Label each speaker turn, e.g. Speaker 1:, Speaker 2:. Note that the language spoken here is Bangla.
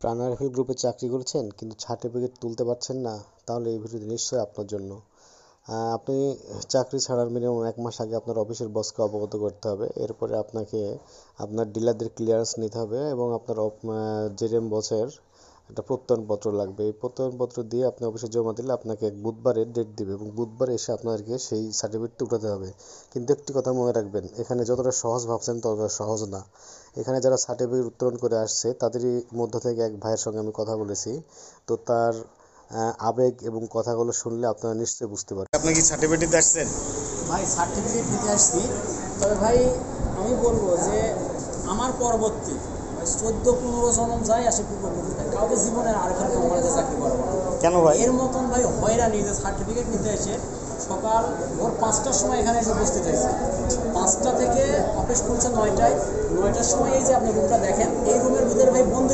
Speaker 1: প্রাণ রাইফেল গ্রুপে চাকরি করেছেন কিন্তু সার্টিফিকেট তুলতে পারছেন না, তাহলে এই ভিডিওটি নিশ্চয়ই আপনার জন্য। আপনি চাকরি ছাড়ার মিনিমাম 1 মাস আগে আপনার অফিসের বসকে অবগত করতে হবে। এরপরে আপনাকে আপনার ডিলারদের ক্লিয়ারেন্স নিতে হবে এবং আপনার জেডিএম বসের একটা প্রত্যয়নপত্র লাগবে। এই প্রত্যয়নপত্র দিয়ে আপনি অফিসে জমা দিলে আপনাকে এক বুধবারের ডেট দিবে এবং বুধবার এসে আপনাদেরকে সেই সার্টিফিকেটটি উঠাতে হবে। কিন্তু একটি কথা মনে রাখবেন, এখানে যতটা সহজ ভাবছেন ততটা সহজ না। এখানে যারা সার্টিফিকেট উত্তোলন করে আসছে তাদেরই মধ্য থেকে এক ভাইয়ের সঙ্গে আমি কথা বলেছি, তো তার আবেগ এবং কথাগুলো শুনলে আপনারা নিশ্চয়ই বুঝতে পারবেন। আপনি কি সার্টিফিকেট দিতে আসছেন?
Speaker 2: ভাই সার্টিফিকেট দিতে আসছি, তবে ভাই আমি বলবো যে আমার পরবর্তী 14-15 জনম যাই আসে পূর্ববর্তী কাউকে জীবনের আরেকটা কোম্পানিতে চাকরি করবো না।
Speaker 1: কেন ভাই?
Speaker 2: এর মতন ভাই হয়রানি যে সার্টিফিকেট নিতে এসে সকাল ভোর 5টার সময় এখানে এসে উপস্থিত হয়েছে। 5টা থেকে অফিস খুলছে 9টায়। 9টার সময় এই যে আপনি রুমটা দেখেন, এই রুমের ভিতরে ভাই বন্ধু